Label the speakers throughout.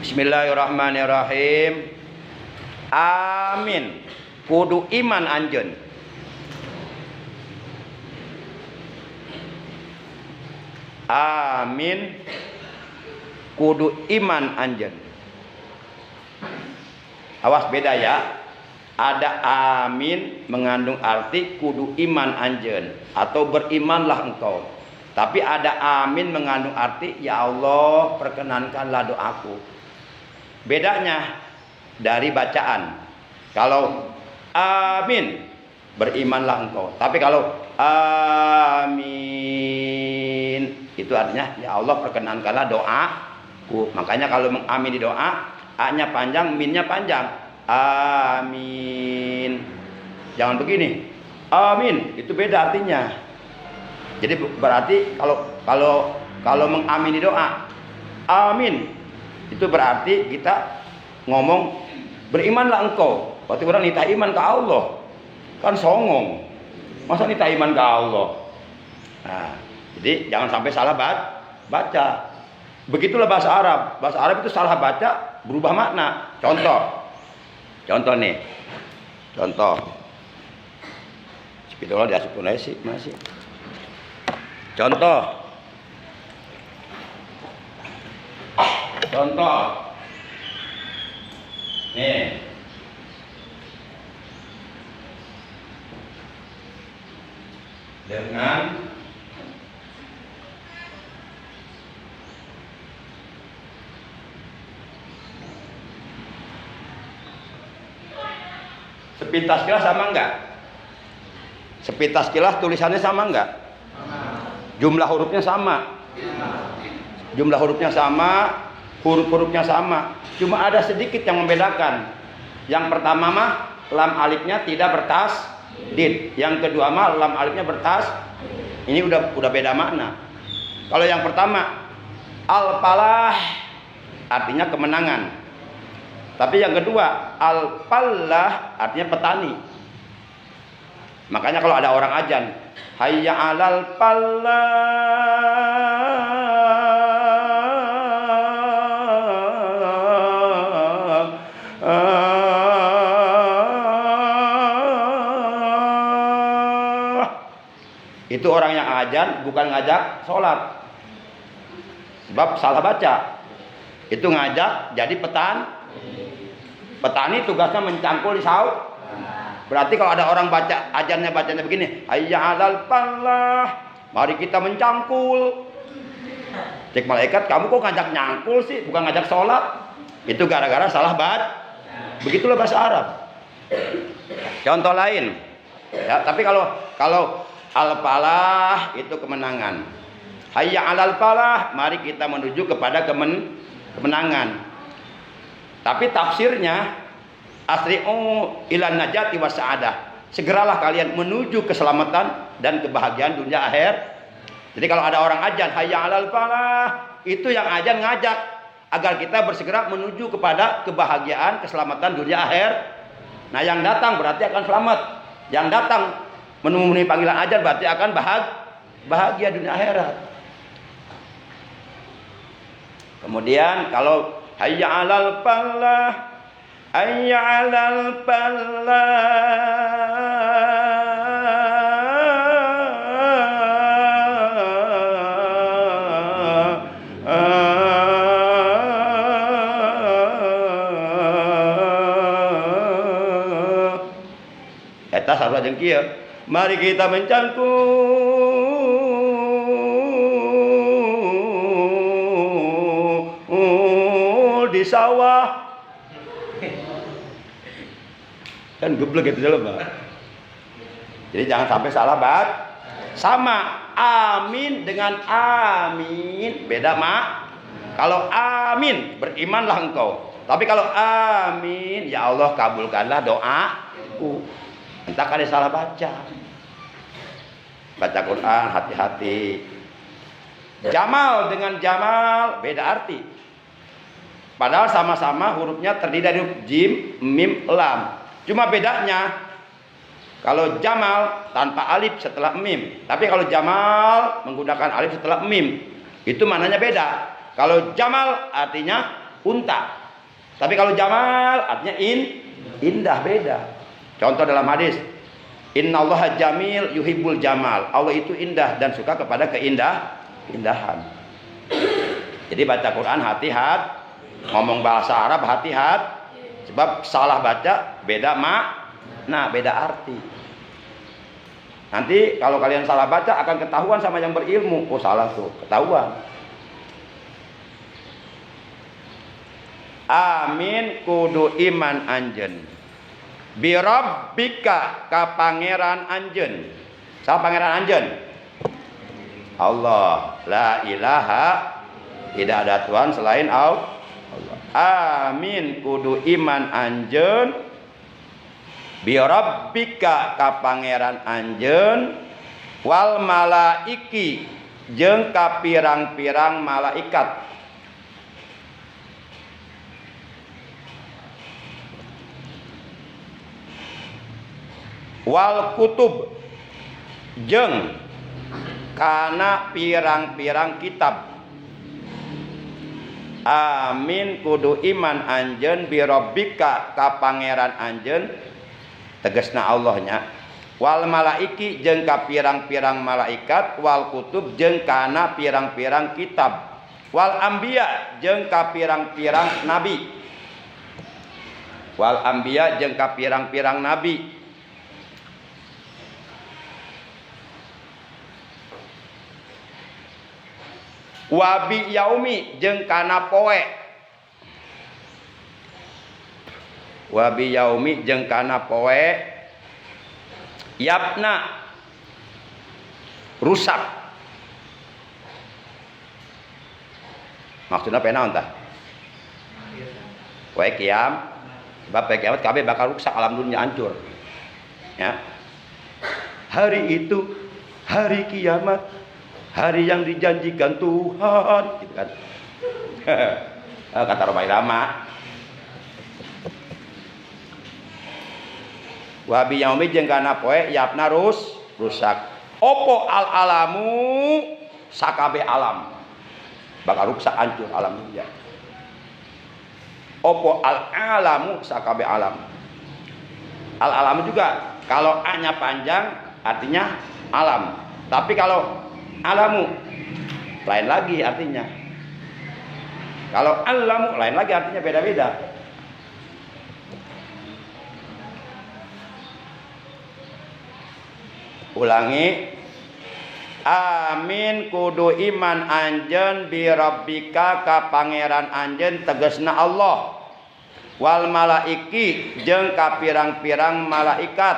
Speaker 1: Bismillahirrahmanirrahim. Amin. Kudu iman anjeun. Amin. Kudu iman anjeun. Awas beda ya. Ada amin mengandung arti kudu iman anjeun atau berimanlah engkau. Tapi ada amin mengandung arti ya Allah perkenankanlah doaku. Bedanya dari bacaan. Kalau amin berimanlah engkau. Tapi kalau amin itu artinya ya Allah perkenankanlah doaku. Makanya kalau mengamini doa, a-nya panjang, min-nya panjang. Amin. Jangan begini. Amin itu beda artinya. Jadi berarti kalau mengamini doa, amin itu berarti kita ngomong berimanlah engkau. Berarti orang nita iman ke Allah. Kan songong. Masa nita iman ke Allah? Nah, jadi jangan sampai salah baca. Begitulah bahasa Arab. Bahasa Arab itu salah baca berubah makna. Contoh nih. Contoh. Sepidol diasupun aja sih masih. Contoh. Nih. Dengan sepintas kilas sama enggak? Sepintas kilas tulisannya sama enggak? Jumlah hurufnya sama. Jumlah hurufnya sama, huruf-hurufnya sama. Cuma ada sedikit yang membedakan. Yang pertama mah lam alifnya tidak bertasdid. Yang kedua mah lam alifnya bertasdid. Ini udah beda makna. Kalau yang pertama al-falah artinya kemenangan. Tapi yang kedua al-fallah artinya petani. Makanya kalau ada orang azan, hayya 'alal fallah, itu orang yang azan bukan ngajak sholat. Sebab salah baca. Itu ngajak jadi petani tugasnya mencangkul di sawah. Berarti kalau ada orang baca bacanya begini, hayya 'alal falah, mari kita mencangkul. Cek malaikat, kamu kok ngajak nyangkul sih, bukan ngajak sholat? Itu gara-gara salah baca. Begitulah bahasa Arab. Contoh lain. Ya, tapi kalau al-falah itu kemenangan. Hayya 'alal falah, mari kita menuju kepada kemenangan. Tapi tafsirnya asri'u ilan najati was sa'adah. Segeralah kalian menuju keselamatan dan kebahagiaan dunia akhir. Jadi kalau ada orang azan hayya 'alal falah, itu yang azan ngajak agar kita bersegera menuju kepada kebahagiaan, keselamatan dunia akhir. Nah, yang datang berarti akan selamat. Yang datang memenuhi panggilan azan berarti akan bahagia dunia akhirat. Kemudian kalau hayya 'alal falah, hayya 'alal falah, eta sarua jeung kieu, mari kita mencangkul di sawah. Kan geblek itu dalam, Pak. Jadi jangan sampai salah sama amin dengan amin beda, Mak. Kalau amin berimanlah engkau. Tapi kalau amin ya Allah kabulkanlah doaku. Entah kali salah baca. Baca Quran hati-hati. Jamal dengan jamal beda arti. Padahal sama-sama hurufnya terdiri dari huruf jim, mim, lam. Cuma bedanya kalau jamal tanpa alif setelah mim. Tapi kalau jamal menggunakan alif setelah mim. Itu maknanya beda. Kalau jamal artinya unta. Tapi kalau jamal artinya indah, beda. Contoh dalam hadis, innallaha jamil yuhibbul jamal. Allah itu indah dan suka kepada keindahan. Jadi baca Quran hati-hati, ngomong bahasa Arab hati-hati. Sebab salah baca beda makna, beda arti. Nanti kalau kalian salah baca akan ketahuan sama yang berilmu. Oh salah tuh, ketahuan. Amin kudu iman anjen. Bi rabbika ka pangeran anjen. Siapa pangeran anjen? Allah. La ilaha, tidak ada Tuhan selain Allah. Amin kudu iman anjen. Bi rabbika ka pangeran anjen. Wal malaiki jeung ka pirang-pirang malaikat. Wal kutub jeung kana pirang-pirang kitab. Amin kudu iman anjeun bi rabbika ka pangeran anjeun, tegasna Allahnya. Wal malaiki jeung ka pirang-pirang malaikat, wal kutub jeung kana pirang-pirang kitab. Wal anbiya jeung ka pirang-pirang nabi. Wal anbiya jeung ka pirang-pirang nabi. Wabi yaumi jeung kana poe. Wabi yaumi jeung kana poe. Yapna rusak. Maksudna penaon tah? Poe kiam. Sebab poe kiamat kabeh bakal rusak, alam dunia hancur. Ya. Hari itu hari kiamat, hari yang dijanjikan Tuhan, gitu kan. Kata Romai Rama. Wabi yaumi jeung kana poe yapna rusak. Opo al alamu sakabe alam. Bakal rusak hancur alam dunia. Opo al alamu sakabe alam. Al alamu juga kalau a-nya panjang artinya alam. Tapi kalau alamu lain lagi artinya. Kalau alamu lain lagi artinya, beda-beda. Ulangi. Amin kudu iman anjeun bi rabbika ka pangeran anjeun, tegasna Allah. Wal malaiki jeung ka pirang-pirang malaikat.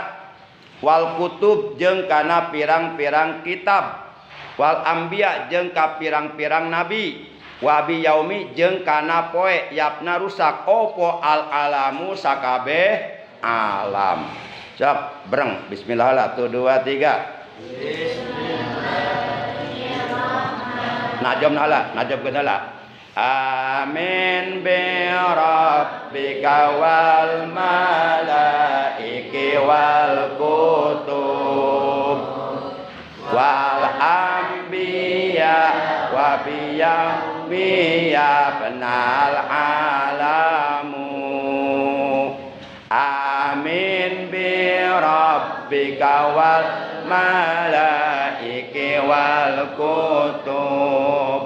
Speaker 1: Wal kutub jeung kana pirang-pirang kitab. Wal anbiya jeung ka pirang-pirang nabi. Wabi yaumi jeung kana poe yapna rusak. Opo al alamu sakabeh alam. Sok breng bismillah lah 1 2 3. Najom kenala. Amin bi rabbika wal malaiki wal kutub wal anbiya wa biya benal alamu. Amin bi rabbika wal malaiki wal kutub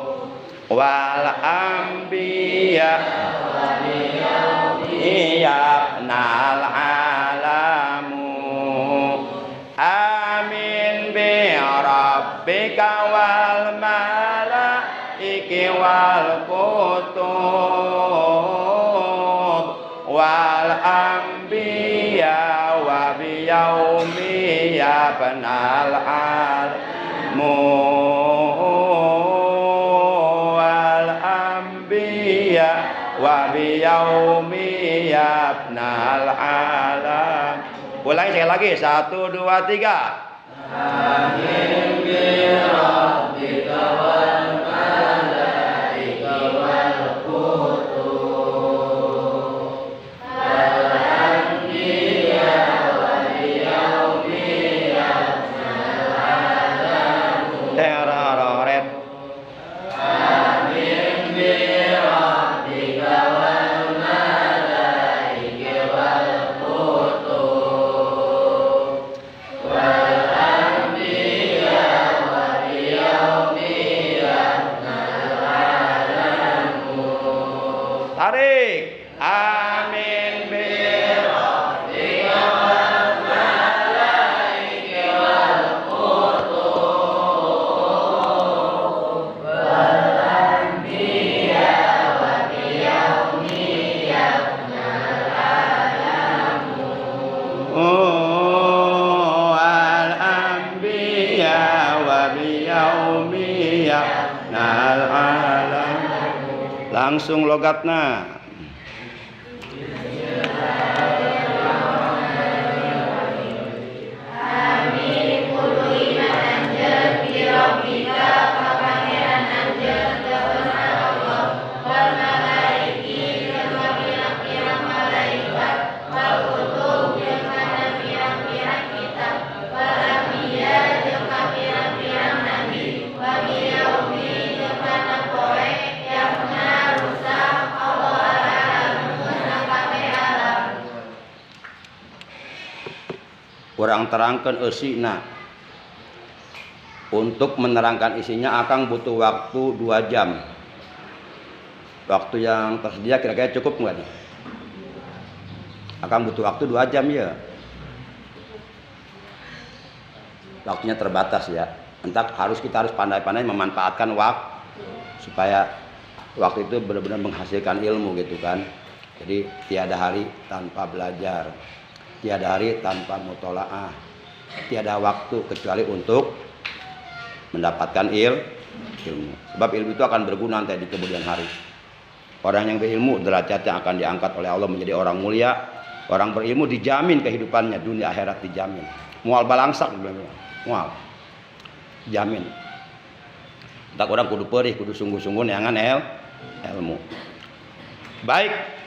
Speaker 1: wal anbiya benal alamu. Amin bi rabbika wal malaiki wal kutub wal anbiya wa biyaumi ya benal alamu. Wal anbiya wa biyaumi ya benal alam. Ulangi sekali lagi 1 2 3. Amin bi rabbika wal malaika wal kutub wal anbiya wa biyaumi ya'mal alamu. Teraroret. Amin bi rabbika Tarik. Amin birrabbika. Langsung logatna. Kurang terangkan isina. Untuk menerangkan isinya akan butuh waktu 2 jam. Waktu yang tersedia kira-kira cukup nggak nih? Akan butuh waktu 2 jam ya. Waktunya terbatas ya. Entah kita harus pandai-pandai memanfaatkan waktu supaya waktu itu benar-benar menghasilkan ilmu gitu kan. Jadi tiada hari tanpa belajar. Tiada hari tanpa mutolaah. Tiada waktu kecuali untuk mendapatkan ilmu. Sebab ilmu itu akan berguna nanti di kemudian hari. Orang yang berilmu derajatnya akan diangkat oleh Allah menjadi orang mulia. Orang berilmu dijamin kehidupannya dunia akhirat dijamin. Mual balangsak mual. Jamin. Tak orang kudu perih, kudu sungguh-sungguh neangan ilmu. Baik.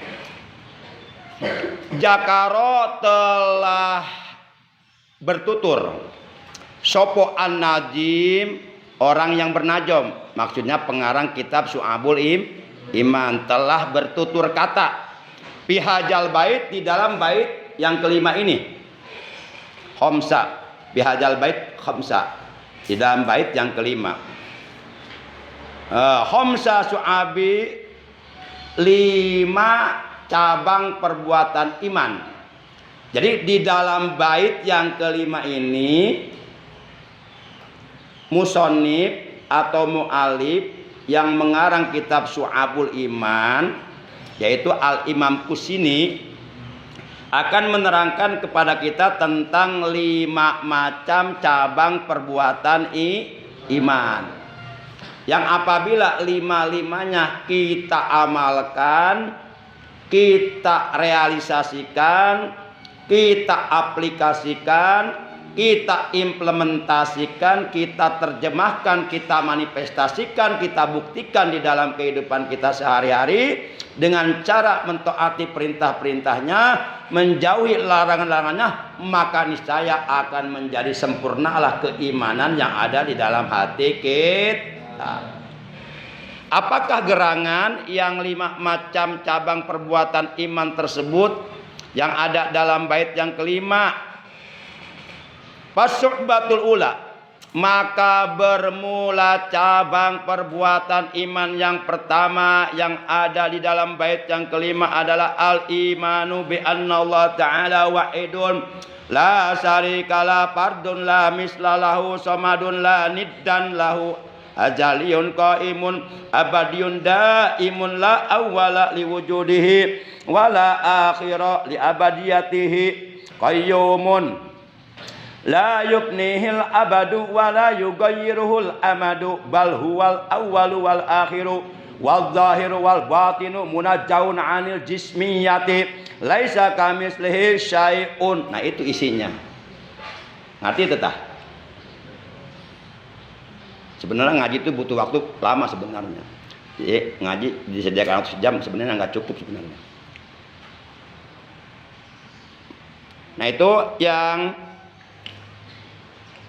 Speaker 1: Jakaro telah bertutur sopo an-najim, orang yang bernajom, maksudnya pengarang kitab Syu'abul Iman telah bertutur kata bihajal bait, di dalam bait yang kelima ini. Khamsa, bihajal bait khamsa, di dalam bait yang kelima. Khamsa Syu'abi, 5 cabang perbuatan iman. Jadi di dalam bait yang kelima ini musonib atau mu'alif yang mengarang kitab Syu'abul Iman, yaitu Al-Imam Kusini, akan menerangkan kepada kita tentang 5 macam cabang perbuatan iman, yang apabila 5-5-nya kita amalkan, kita realisasikan, kita aplikasikan, kita implementasikan, kita terjemahkan, kita manifestasikan, kita buktikan di dalam kehidupan kita sehari-hari dengan cara mentaati perintah-perintahnya, menjauhi larangan-larangannya, maka niscaya akan menjadi sempurnalah keimanan yang ada di dalam hati kita. Apakah gerangan yang 5 macam cabang perbuatan iman tersebut yang ada dalam bait yang kelima? Fasuhbatul ula, maka bermula cabang perbuatan iman yang pertama yang ada di dalam bait yang kelima adalah al-imanu bi anna Allah ta'ala wahidun la syarikalah, fardun la mislalahu, samadun la niddan lahu, ajaliyun qaimun abadiyun daimun, la awwala liwujudihi wala akhira li abadiyatihi, qayyumun la yuknihil abadu wala yughayyiruhul amadu, bal huwal awwalu wal akhiru wal zahiru wal batinu munajjaun anil jismiyati laisa kamislihi syai'un. Nah itu isinya. Ngerti tetah? Sebenarnya ngaji itu butuh waktu lama sebenarnya. Jadi ngaji disediakan waktu sejam sebenarnya nggak cukup sebenarnya. Nah itu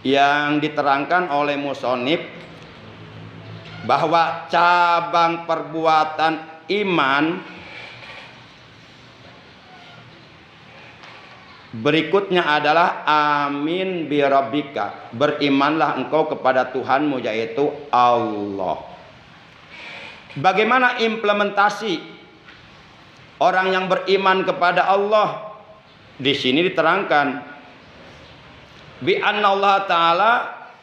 Speaker 1: yang diterangkan oleh musonib, bahwa cabang perbuatan iman berikutnya adalah amin bi rabbika, berimanlah engkau kepada Tuhanmu yaitu Allah. Bagaimana implementasi Orang yang beriman kepada Allah di sini diterangkan bi anna Allah taala,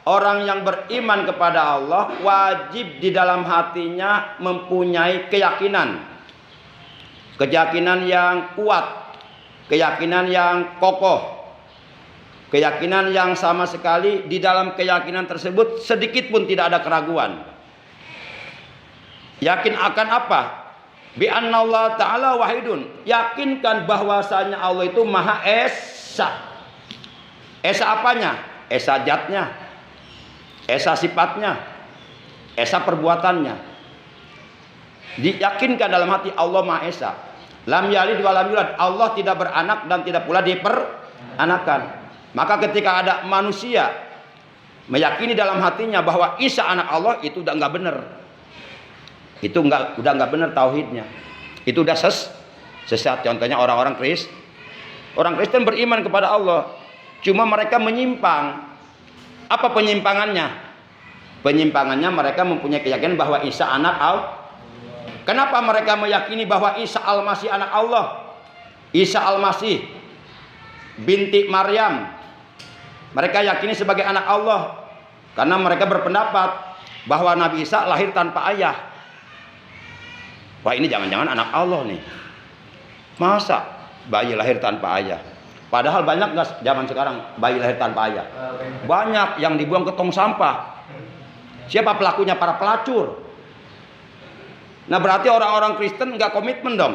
Speaker 1: orang yang beriman kepada Allah wajib di dalam hatinya mempunyai keyakinan yang kuat, keyakinan yang kokoh, keyakinan yang sama sekali di dalam keyakinan tersebut sedikit pun tidak ada keraguan. Yakin akan apa? Bi anna Allah taala wahidun, yakinkan bahwasanya Allah itu Maha Esa. Esa apanya? Esa zatnya, esa sifatnya, esa perbuatannya. Diyakinkan dalam hati Allah Maha Esa. Lam yalid wa lam yulad, Allah tidak beranak dan tidak pula diperanakan. Maka ketika ada manusia meyakini dalam hatinya bahwa Isa anak Allah, itu udah nggak benar. Itu udah nggak benar tauhidnya. Itu udah sesat. Contohnya orang-orang orang Kristen beriman kepada Allah, cuma mereka menyimpang. Apa penyimpangannya? Penyimpangannya mereka mempunyai keyakinan bahwa Isa anak Allah. Kenapa mereka meyakini bahwa Isa Al-Masih anak Allah? Isa Al-Masih binti Maryam, mereka yakini sebagai anak Allah karena mereka berpendapat bahwa Nabi Isa lahir tanpa ayah. Wah, ini jangan-jangan anak Allah nih. Masa bayi lahir tanpa ayah? Padahal banyak nggak zaman sekarang bayi lahir tanpa ayah? Banyak yang dibuang ke tong sampah. Siapa pelakunya? Para pelacur. Nah, berarti orang-orang Kristen nggak komitmen dong.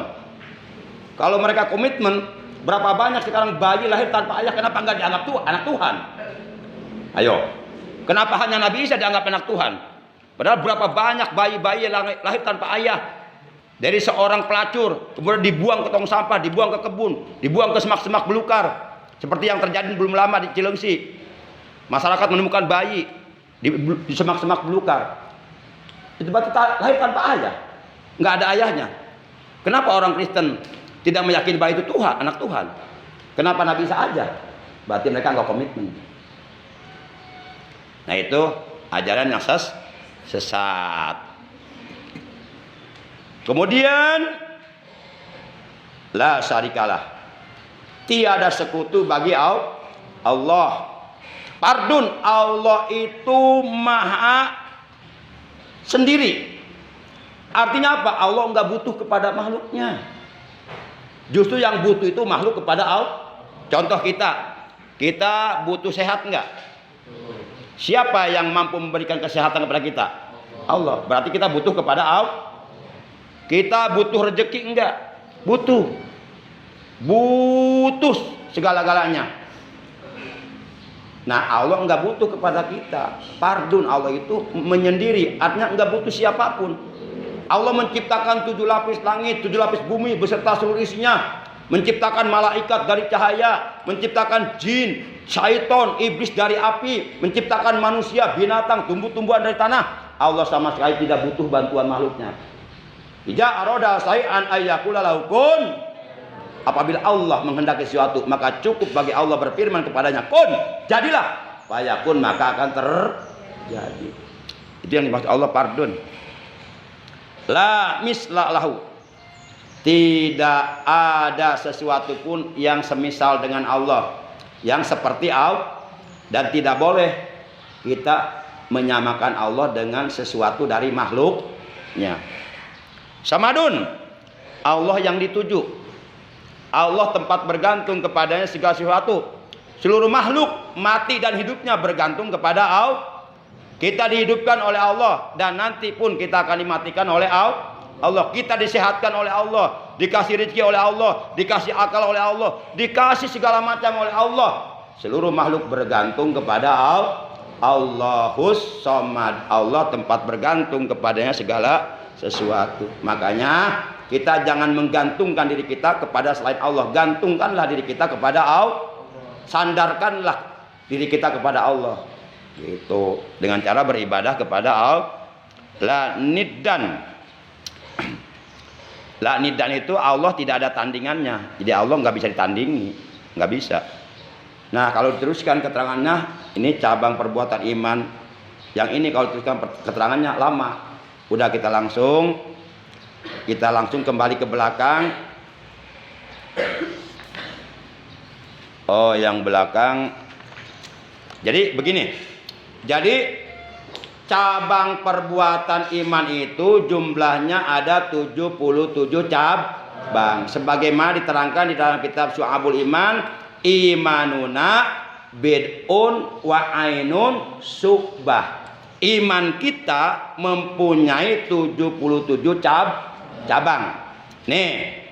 Speaker 1: Kalau mereka komitmen, berapa banyak sekarang bayi lahir tanpa ayah? Kenapa nggak dianggap anak Tuhan? Ayo, kenapa hanya Nabi Isa dianggap anak Tuhan? Padahal berapa banyak bayi-bayi yang lahir tanpa ayah dari seorang pelacur, kemudian dibuang ke tong sampah, dibuang ke kebun, dibuang ke semak-semak belukar, seperti yang terjadi belum lama di Cilengsi. Masyarakat menemukan bayi di semak-semak belukar. Itu berarti lahir tanpa ayah, nggak ada ayahnya. Kenapa orang Kristen tidak meyakini bahwa itu Tuhan, anak Tuhan? Kenapa Nabi Isa aja? Berarti mereka nggak komitmen. Nah, itu ajaran yang sesat. Kemudian la syarikalah, tiada sekutu bagi Allah. Pardon, Allah itu maha sendiri. Artinya apa? Allah enggak butuh kepada makhluknya. Justru yang butuh itu makhluk kepada Allah. Contoh kita butuh sehat enggak? Siapa yang mampu memberikan kesehatan kepada kita? Allah. Berarti kita butuh kepada Allah. Kita butuh rezeki enggak? Butuh segala-galanya. Nah, Allah enggak butuh kepada kita. Pardon, Allah itu menyendiri, artinya enggak butuh siapapun. Allah menciptakan 7 lapis langit, 7 lapis bumi beserta seluruh isinya, menciptakan malaikat dari cahaya, menciptakan jin, syaitan, iblis dari api, menciptakan manusia, binatang, tumbuh-tumbuhan dari tanah. Allah sama sekali tidak butuh bantuan makhluknya. Ija aroda say'an ayyakula lahu kun. Apabila Allah menghendaki sesuatu, maka cukup bagi Allah berfirman kepadanya, kun, jadilah. Fayakun, maka akan terjadi. Itu yang dimaksud Allah pardon. La misla lahu, tidak ada sesuatu pun yang semisal dengan Allah, yang seperti Allah, dan tidak boleh kita menyamakan Allah dengan sesuatu dari makhluknya. Samadun, Allah yang dituju, Allah tempat bergantung kepadanya segala sesuatu. Seluruh makhluk mati dan hidupnya bergantung kepada Allah. Kita dihidupkan oleh Allah dan nanti pun kita akan dimatikan oleh Allah. Kita disehatkan oleh Allah, dikasih rezeki oleh Allah, dikasih akal oleh Allah, dikasih segala macam oleh Allah. Seluruh makhluk bergantung kepada Allahus Samad. Allah tempat bergantung kepadanya segala sesuatu. Makanya kita jangan menggantungkan diri kita kepada selain Allah. Gantungkanlah diri kita kepada Allah. Sandarkanlah diri kita kepada Allah. Itu dengan cara beribadah kepada Allah. La niddan. La niddan itu Allah tidak ada tandingannya. Jadi Allah nggak bisa ditandingi, nggak bisa. Nah, kalau diteruskan keterangannya, ini cabang perbuatan iman. Yang ini kalau diteruskan keterangannya lama. Udah kita langsung kembali ke belakang. Oh, yang belakang. Jadi begini. Jadi cabang perbuatan iman itu jumlahnya ada 77 cabang. Sebagaimana diterangkan di dalam kitab Syu'abul Iman, imanuna bid'un wa ainun subah. Iman kita mempunyai 77 cabang. Nih,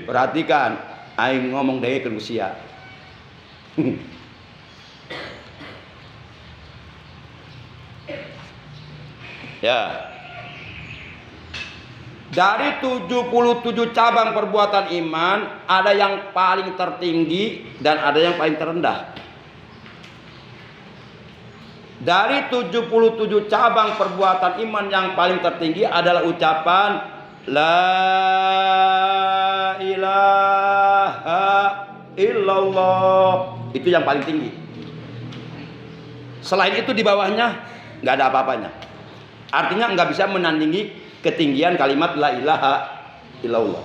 Speaker 1: perhatikan. Aing ngomong deh ke usia. Ya. Dari 77 cabang perbuatan iman, ada yang paling tertinggi dan ada yang paling terendah. Dari 77 cabang perbuatan iman, yang paling tertinggi adalah ucapan La ilaha illallah. Itu yang paling tinggi. Selain itu di bawahnya nggak ada apa-apanya. Artinya nggak bisa menandingi ketinggian kalimat la ilaha illallah.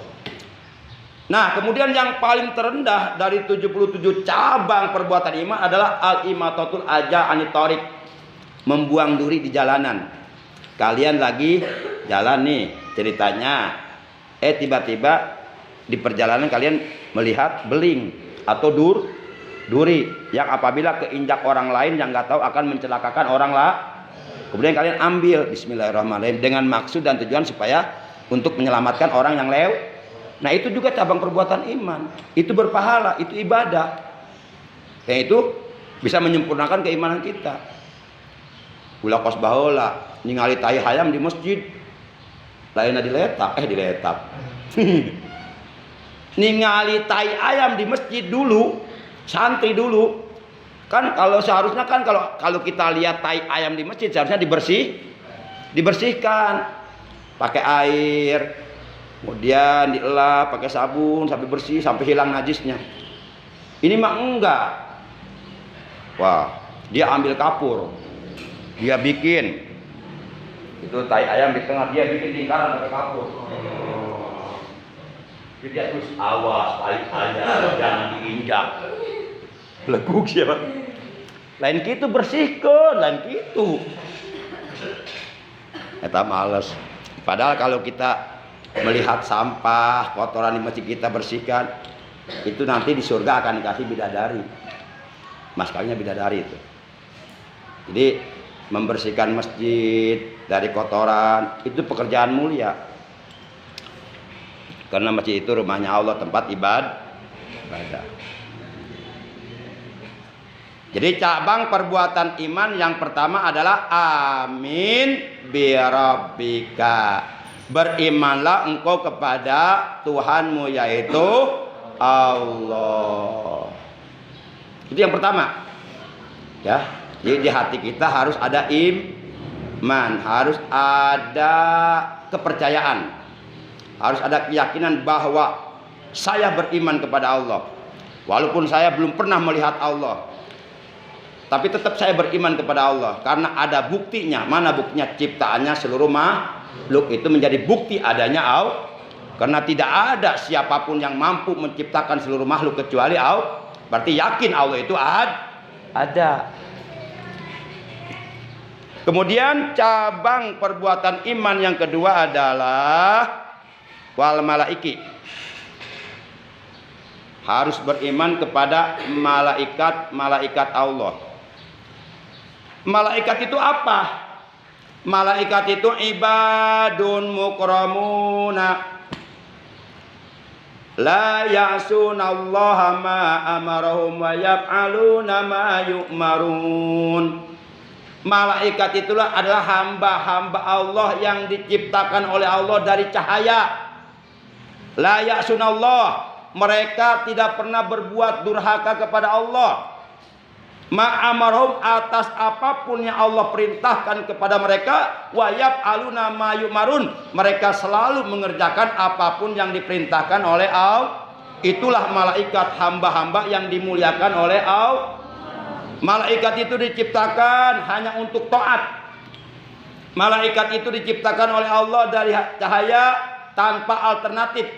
Speaker 1: Nah, kemudian yang paling terendah dari 77 cabang perbuatan iman adalah al-imatatul aja anitorik, membuang duri di jalanan. Kalian lagi jalan nih ceritanya, tiba-tiba di perjalanan kalian melihat beling atau duri yang apabila keinjak orang lain yang nggak tahu akan mencelakakan orang lah. Kemudian kalian ambil bismillahirrahmanirrahim dengan maksud dan tujuan supaya untuk menyelamatkan orang yang lewat. Nah, itu juga cabang perbuatan iman. Itu berpahala, itu ibadah. Yang itu bisa menyempurnakan keimanan kita. Ulah kos bahola ningali tai hayam di masjid. Lainnya diletak. Ningali tai ayam di masjid dulu, santri dulu. Kan kalau seharusnya kan kalau kita lihat tai ayam di masjid seharusnya dibersihkan pakai air, kemudian dielap pakai sabun sampai bersih sampai hilang najisnya. Ini mah enggak. Wah, dia ambil kapur, dia bikin itu tai ayam di tengah, dia bikin lingkaran pakai kapur. Dia terus awas tai ayam jangan diinjak. Leguk siapa? Lain gitu bersihkan, lain gitu. Eta males. Padahal kalau kita melihat sampah, kotoran di masjid kita bersihkan, itu nanti di surga akan dikasih bidadari. Maskalnya bidadari itu. Jadi membersihkan masjid dari kotoran itu pekerjaan mulia. Karena masjid itu rumahnya Allah, tempat ibadah. Jadi cabang perbuatan iman yang pertama adalah amin birabbika. Berimanlah engkau kepada Tuhanmu yaitu Allah. Itu yang pertama. Ya, jadi di hati kita harus ada iman, harus ada kepercayaan. Harus ada keyakinan bahwa saya beriman kepada Allah. Walaupun saya belum pernah melihat Allah, tapi tetap saya beriman kepada Allah. Karena ada buktinya. Mana buktinya? Ciptaannya seluruh makhluk itu menjadi bukti adanya Allah. Karena tidak ada siapapun yang mampu menciptakan seluruh makhluk kecuali Allah. Berarti yakin Allah itu ada. Kemudian cabang perbuatan iman yang kedua adalah wal malaiki. Harus beriman kepada malaikat Allah. Malaikat itu apa? Malaikat itu ibadun mukramuna la ya'sunallaha ma amarahum wa yaf'aluna ma yu'marun. Malaikat itulah adalah hamba-hamba Allah yang diciptakan oleh Allah dari cahaya. La ya'sunallah, mereka tidak pernah berbuat durhaka kepada Allah. Ma'amarhum, atas apapun yang Allah perintahkan kepada mereka. Wa yaf'aluna ma yu'marun, mereka selalu mengerjakan apapun yang diperintahkan oleh Allah. Itulah malaikat, hamba-hamba yang dimuliakan oleh Allah. Malaikat itu diciptakan hanya untuk taat. Malaikat itu diciptakan oleh Allah dari cahaya tanpa alternatif.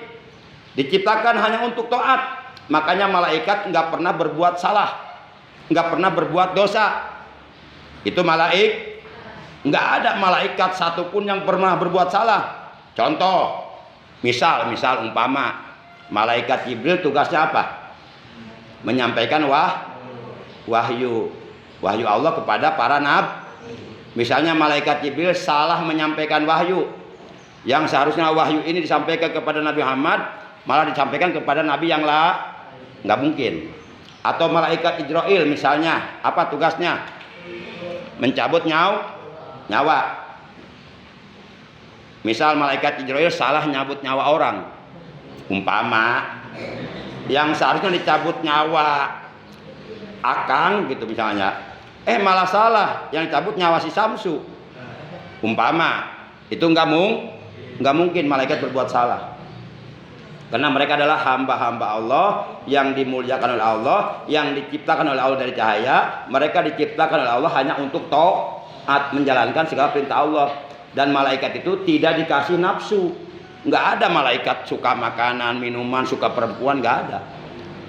Speaker 1: Diciptakan hanya untuk taat. Makanya malaikat nggak pernah berbuat salah, nggak pernah berbuat dosa. Itu nggak ada malaikat satupun yang pernah berbuat salah. Contoh, misal umpama malaikat Jibril tugasnya apa? Menyampaikan wahyu Allah kepada para nabi. Misalnya malaikat Jibril salah menyampaikan wahyu, yang seharusnya wahyu ini disampaikan kepada Nabi Muhammad, malah disampaikan kepada nabi yang nggak mungkin. Atau malaikat Israil misalnya, apa tugasnya? Mencabut nyawa. Misal malaikat Israil salah nyabut nyawa orang, umpama yang seharusnya dicabut nyawa Akang gitu misalnya, malah salah yang dicabut nyawa si Samsu, umpama. Itu nggak mungkin malaikat berbuat salah, karena mereka adalah hamba-hamba Allah yang dimuliakan oleh Allah, yang diciptakan oleh Allah dari cahaya. Mereka diciptakan oleh Allah hanya untuk taat, menjalankan segala perintah Allah. Dan malaikat itu tidak dikasih nafsu. Nggak ada malaikat suka makanan, minuman, suka perempuan, nggak ada.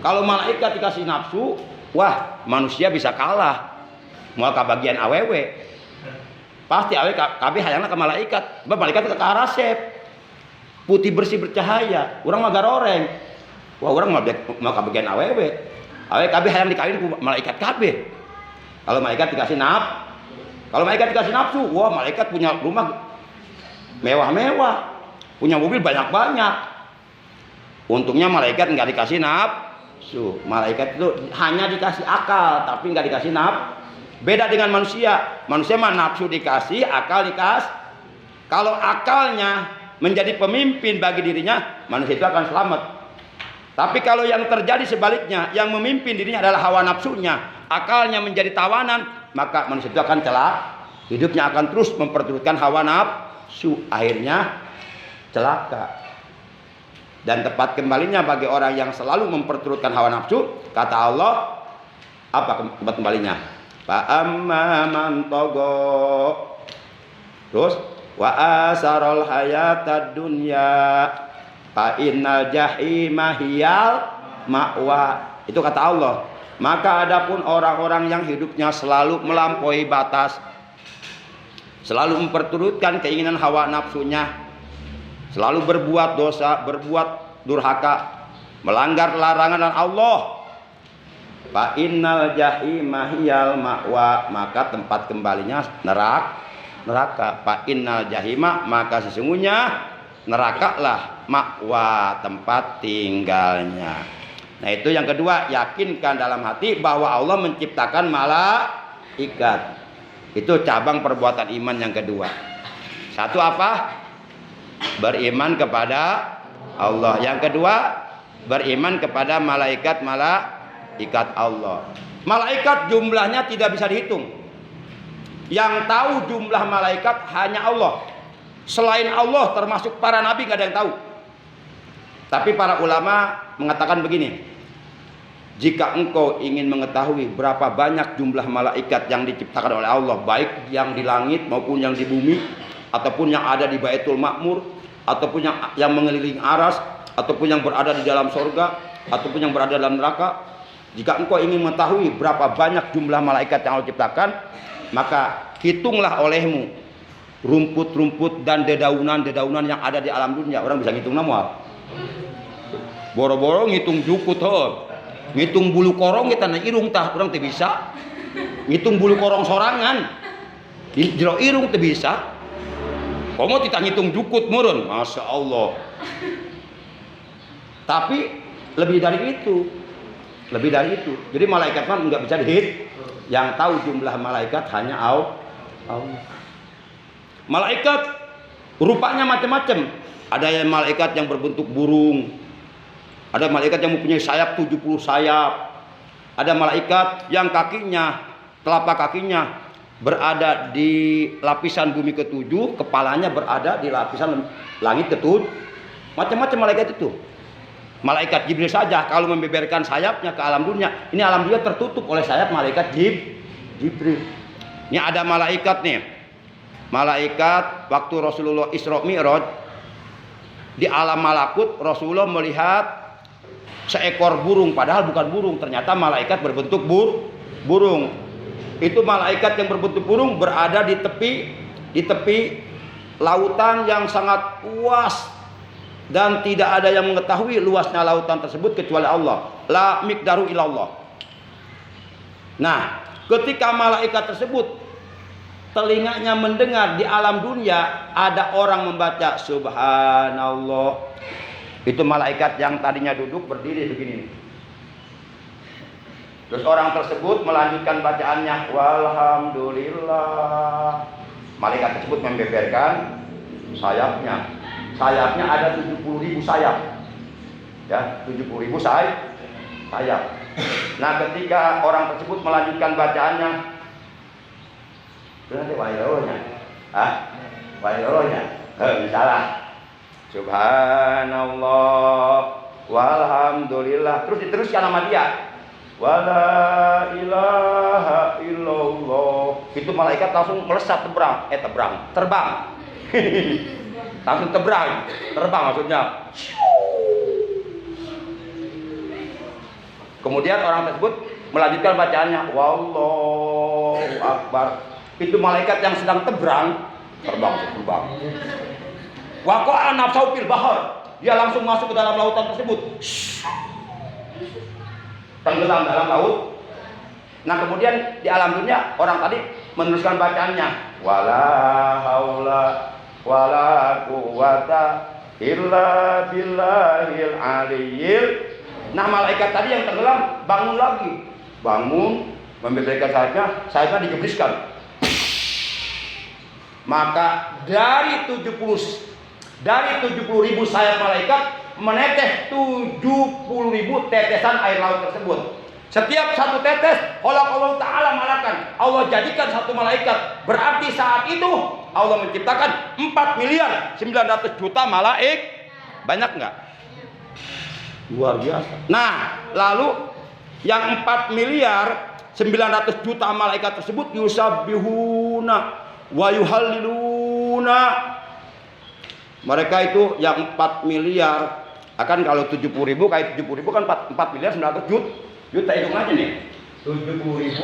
Speaker 1: Kalau malaikat dikasih nafsu, wah, manusia bisa kalah. Mau ke bagian awewe, pasti awewe kabeh hayangna ke malaikat. Malaikat ke arah sep, putih bersih bercahaya. Urang mah garoreng. Wah, urang mau ke bagian awewe. Awewe kabeh hayang dikawin ku malaikat kabeh. Kalau malaikat dikasih nafsu, wah, malaikat punya rumah mewah-mewah, punya mobil banyak-banyak. Untungnya malaikat nggak dikasih nafsu. Malaikat itu hanya dikasih akal, tapi nggak dikasih nafsu. Beda dengan manusia. Manusia mah nafsu dikasih, akal dikasih. Kalau akalnya menjadi pemimpin bagi dirinya, manusia itu akan selamat. Tapi kalau yang terjadi sebaliknya, yang memimpin dirinya adalah hawa nafsunya, akalnya menjadi tawanan, maka manusia itu akan celaka. Hidupnya akan terus memperturutkan hawa nafsu, akhirnya celaka. Dan tepat kembalinya bagi orang yang selalu memperturutkan hawa nafsu, kata Allah, apa tempat kembalinya? Fa amma man tagha. Terus wa asarul hayatad dunya fa innal jahima hiyal ma'wa. Itu kata Allah. Maka adapun orang-orang yang hidupnya selalu melampaui batas, selalu memperturutkan keinginan hawa nafsunya, selalu berbuat dosa, berbuat durhaka, melanggar larangan dan Allah, fa innal jahima hiyal ma'wa, maka tempat kembalinya neraka. Fa innal jahima, maka sesungguhnya nerakalah ma'wa, tempat tinggalnya. Nah, itu yang kedua, yakinkan dalam hati bahwa Allah menciptakan malaikat. Itu cabang perbuatan iman yang kedua. Satu apa? Beriman kepada Allah. Yang kedua, beriman kepada malaikat Allah. Malaikat jumlahnya tidak bisa dihitung. Yang tahu jumlah malaikat hanya Allah. Selain Allah termasuk para nabi nggak ada yang tahu. Tapi para ulama mengatakan begini, jika engkau ingin mengetahui berapa banyak jumlah malaikat yang diciptakan oleh Allah, baik yang di langit maupun yang di bumi, ataupun yang ada di Baitul Ma'mur, ataupun yang mengelilingi aras, ataupun yang berada di dalam sorga, ataupun yang berada dalam neraka, jika engkau ingin mengetahui berapa banyak jumlah malaikat yang Allah ciptakan, maka hitunglah olehmu rumput-rumput dan dedaunan-dedaunan yang ada di alam dunia. Orang bisa ngitung nama. Boro-boro ngitung jukut ngitung bulu korong kita na irung tah orang teu bisa. Ngitung bulu korong sorangan jero irung teu bisa. Komo kita ngitung jukut meureun, Masya Allah. Tapi lebih dari itu. Jadi malaikat kan enggak bisa dihitung. Yang tahu jumlah malaikat hanya Allah. Malaikat rupanya macam-macam. Ada yang malaikat yang berbentuk burung. Ada malaikat yang mempunyai sayap 70 sayap. Ada malaikat yang telapak kakinya berada di lapisan bumi ke-7, kepalanya berada di lapisan langit ke-7. Macam-macam malaikat itu. Malaikat Jibril saja kalau membeberkan sayapnya ke alam dunia, ini alam dunia tertutup oleh sayap malaikat Jibril. Ini ada malaikat nih. Malaikat waktu Rasulullah Isra Mi'raj di alam malakut Rasulullah melihat seekor burung, padahal bukan burung, ternyata malaikat berbentuk burung. Itu malaikat yang berbentuk burung berada di tepi lautan yang sangat luas, dan tidak ada yang mengetahui luasnya lautan tersebut kecuali Allah. La miqdaru ilallah. Nah, ketika malaikat tersebut telinganya mendengar di alam dunia ada orang membaca subhanallah, itu malaikat yang tadinya duduk berdiri begini. Terus orang tersebut melanjutkan bacaannya walhamdulillah. Malaikat tersebut membeberkan sayapnya. Sayapnya ada 70.000 sayap. Ya, 70.000 sayap. Nah, ketika orang tersebut melanjutkan bacaannya, nanti wailolonya. Wailolonya. Salah. Subhanallah walhamdulillah. Terus diteruskan sama dia. Wala ilaha illallah. Itu malaikat langsung melesat terbang. Langsung terbang maksudnya. Kemudian orang tersebut melanjutkan bacaannya wallahu akbar. Itu malaikat yang sedang terbang. Waqa'a nafsahu fil bahr. Dia langsung masuk ke dalam lautan tersebut. Tenggelam dalam laut. Nah, kemudian di alam dunia orang tadi meneruskan bacaannya wala haula wala quwata illa billahil aliyyil. Nah, malaikat tadi yang tenggelam bangun lagi. Membeberkan sayapnya digebriskan. Maka dari 70.000 sayap malaikat menetes 70.000 tetesan air laut tersebut. Setiap satu tetes Allah Ta'ala malakan, Allah jadikan satu malaikat. Berarti saat itu Allah menciptakan 4.900.000.000 malaik. Banyak nggak? Luar biasa. Nah, lalu yang 4.900.000.000 malaikat tersebut yusabbihuna wa yuhalliluna. Mereka itu yang 4 miliar. Akan kalau 70.000 kali 70.000 kan 4.900.000.000. Hitung aja nih. 70.000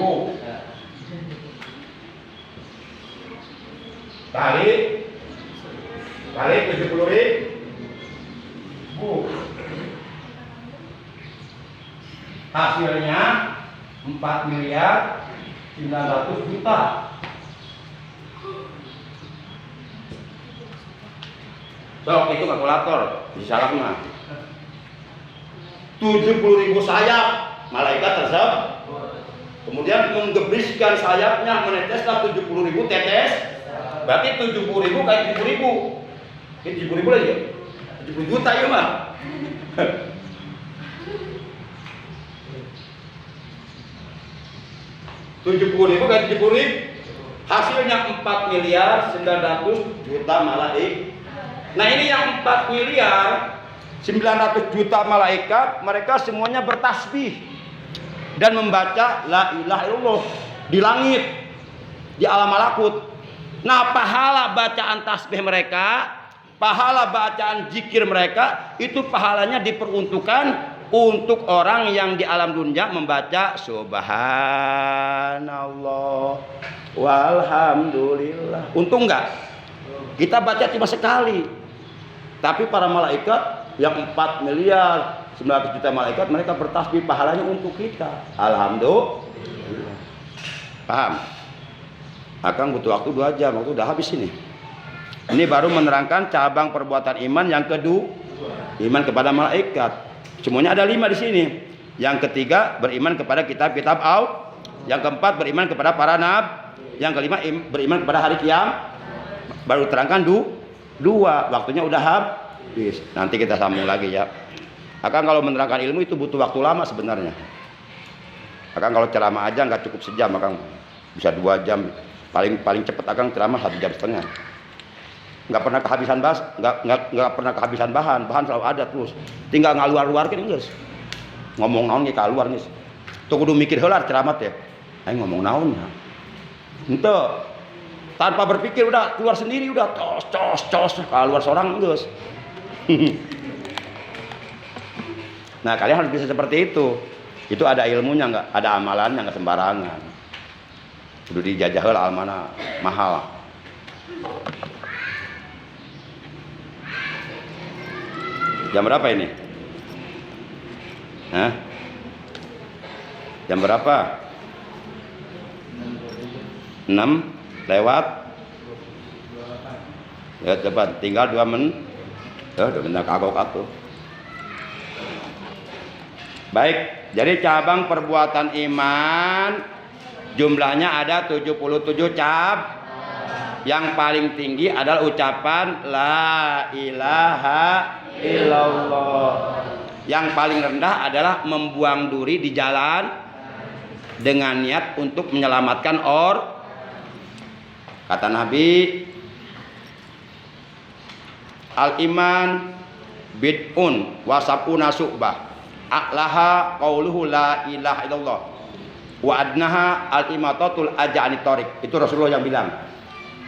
Speaker 1: kali 70.000. Hasilnya 4.900.000.000. Sok itu kalkulator bisa lah. 70.000 sayap malaikat tersebut. Kemudian menggebriskan sayapnya, meneteslah 70.000 tetes. Berarti 70.000 kali 70.000. Ini 70.000 lagi ya? 70 juta ya mah. 70.000 kali 70.000. Hasilnya 4.900.000.000 malaik. Nah, ini yang 4.900.000.000 malaikat, mereka semuanya bertasbih dan membaca la ilaha illallah di langit, di alam malakut. Nah, pahala bacaan tasbih mereka, pahala bacaan zikir mereka, itu pahalanya diperuntukkan untuk orang yang di alam dunia membaca subhanallah walhamdulillah. Untung enggak? Kita baca cuma sekali. Tapi para malaikat yang 4.900.000.000 malaikat, mereka bertasbih, pahalanya untuk kita. Alhamdulillah. Paham? Akang butuh waktu 2 jam, waktu udah habis ini. Ini baru menerangkan cabang perbuatan iman yang kedua, iman kepada malaikat. Semuanya ada 5 di sini. Yang ketiga, beriman kepada kitab-kitab Allah. Yang keempat, beriman kepada para nabi. Yang kelima, beriman kepada hari kiamat. Baru terangkan 2, waktunya udah habis. Nanti kita sambung lagi ya. Akang kalau menerangkan ilmu itu butuh waktu lama sebenarnya. Akang kalau ceramah aja nggak cukup sejam, akang bisa 2 jam. Paling cepat akang ceramah 1,5 jam. Nggak pernah kehabisan nggak pernah kehabisan bahan selalu ada terus. Tinggal ngaluar-luarkeun geus. Ngomong naon ge kaluar geus. Tuh kudu mikir heula ceramah teh. Aing ngomong naon ya? Henteu. Tanpa berpikir udah keluar sendiri, udah cos keluar seorang geus. Nah, kalian harus bisa seperti itu. Itu ada ilmunya nggak? Ada amalannya nggak sembarangan. Udah dijajah lah almana mahal. Jam berapa ini? Hah? Jam berapa? 6 lewat. Ya cepat, tinggal 2 menit. Ya, udah benar kagok aku. Baik, jadi cabang perbuatan iman jumlahnya ada 77 Yang paling tinggi adalah ucapan la ilaha illallah. Yang paling rendah adalah membuang duri di jalan dengan niat untuk menyelamatkan kata Nabi, al-iman bid'un wasapuna su'bah a'laha qauluhu la ilaha illallah wa adnaha al-imatatul aja'ani tariq. Itu Rasulullah yang bilang.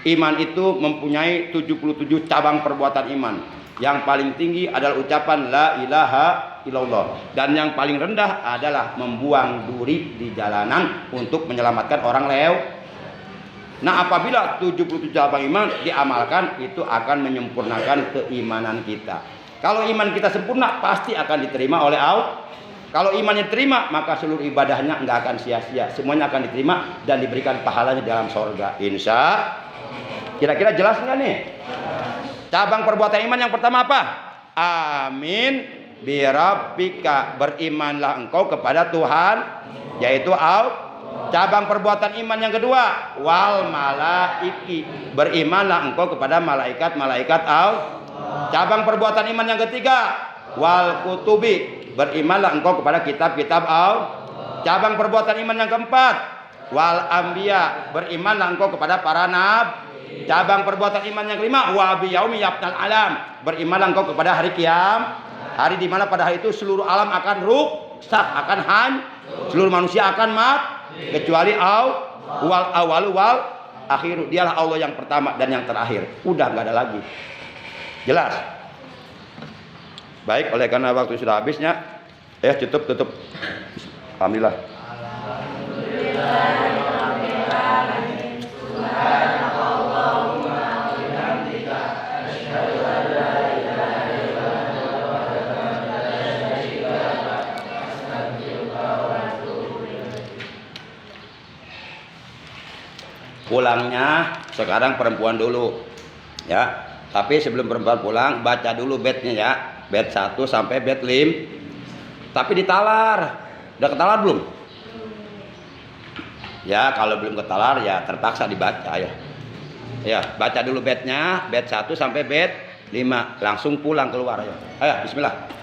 Speaker 1: Iman itu mempunyai 77 cabang perbuatan iman. Yang paling tinggi adalah ucapan la ilaha illallah, dan yang paling rendah adalah membuang duri di jalanan untuk menyelamatkan orang lew. Nah, apabila 77 cabang iman diamalkan, itu akan menyempurnakan keimanan kita. Kalau iman kita sempurna, pasti akan diterima oleh Allah. Kalau imannya diterima, maka seluruh ibadahnya nggak akan sia-sia. Semuanya akan diterima dan diberikan pahalanya dalam sorga. Insya. Kira-kira jelas nggak nih? Cabang perbuatan iman yang pertama apa? Amin birabbika, berimanlah engkau kepada Tuhan, yaitu Allah. Cabang perbuatan iman yang kedua, wal malaiki, berimanlah engkau kepada malaikat-malaikat Allah. Cabang perbuatan iman yang ketiga, wal kutubi, berimanlah engkau kepada kitab-kitab Allah. Cabang perbuatan iman yang keempat, wal anbiya, berimanlah engkau kepada para nabi. Cabang perbuatan iman yang kelima, wa biyaumi yafnal alam, berimanlah engkau kepada hari kiam, hari di mana pada hari itu seluruh alam akan rusak, akan hancur, seluruh manusia akan mati, kecuali Allah wal awalu wal akhiru. Dialah Allah yang pertama dan yang terakhir. Udah nggak ada lagi. Jelas? Baik, oleh karena waktu sudah habisnya, tutup. Alhamdulillah. Pulangnya sekarang perempuan dulu, ya. Tapi sebelum perempuan pulang, baca dulu bednya ya, bed 1 sampai bed 5. Tapi ditalar, udah ketalar belum? Ya, kalau belum ketalar ya terpaksa dibaca ya. Ya, baca dulu bednya, bed 1 sampai bed 5, langsung pulang keluar ya. Ayo, bismillah.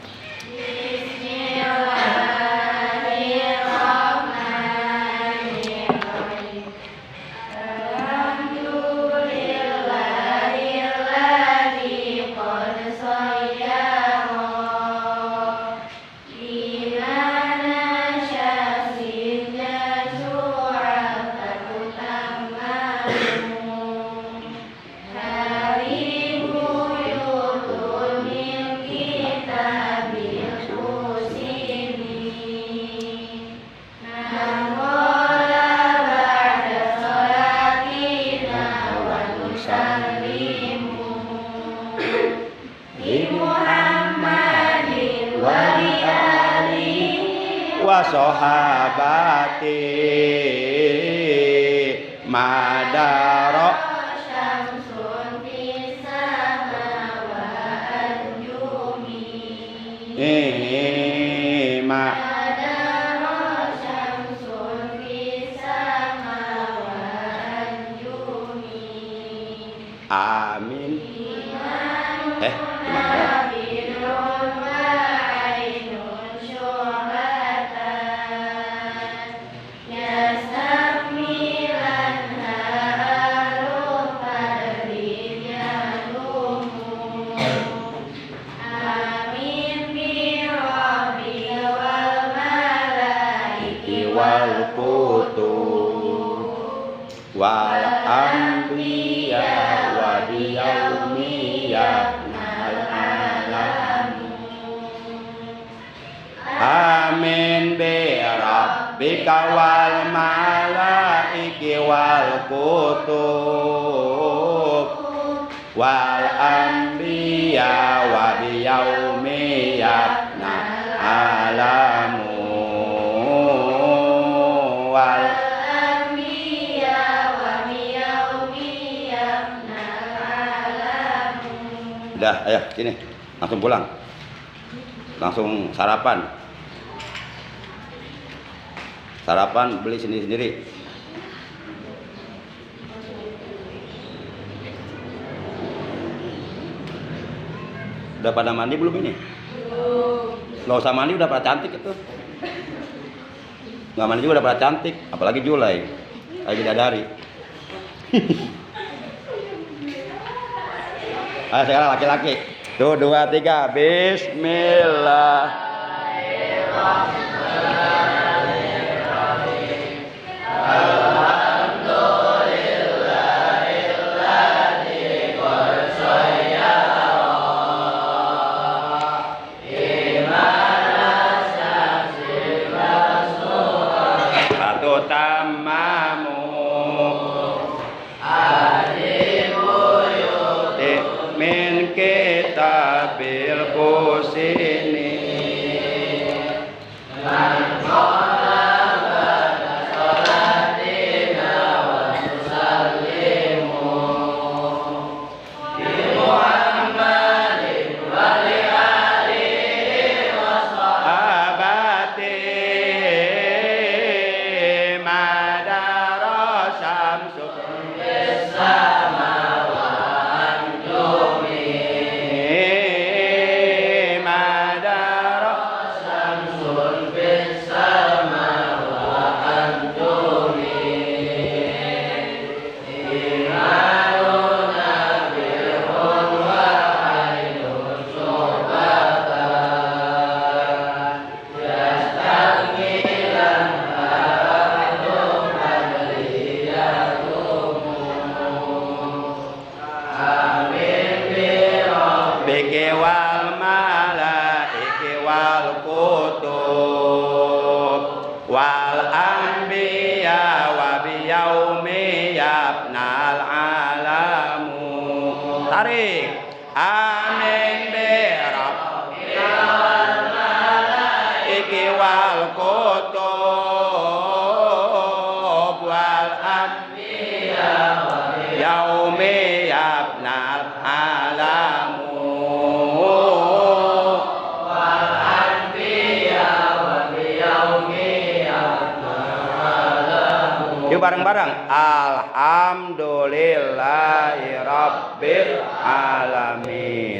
Speaker 1: Sahabati madaro syamsun fisama wa anjumi madaro syamsun fisama wa anjumi. Amin. Wal anbiya wa biyaumi yafnal alam rabbika wal malaiki wal kutub wal anbiya wa biyaumi yabna alamu wal anbiya wa biyaumi yabna alamu. Udah, ayo sini. Langsung pulang. Langsung sarapan. Sarapan beli sendiri-sendiri. Udah pada mandi belum ini? Nggak usah mandi udah pada cantik itu. Nggak mandi juga udah pada cantik, apalagi Julai. Lagi bidadari. Ayo sekarang laki-laki. Tuh 2, 3. Bismillah. Tarik. Amin birabbil malaiki wal kutub wal anbiya wa yaumi yabnal alamu wal anbiya wa yaumi yabnal alamu. Yuk bareng-bareng. Alhamdulillahi rabbil alamin.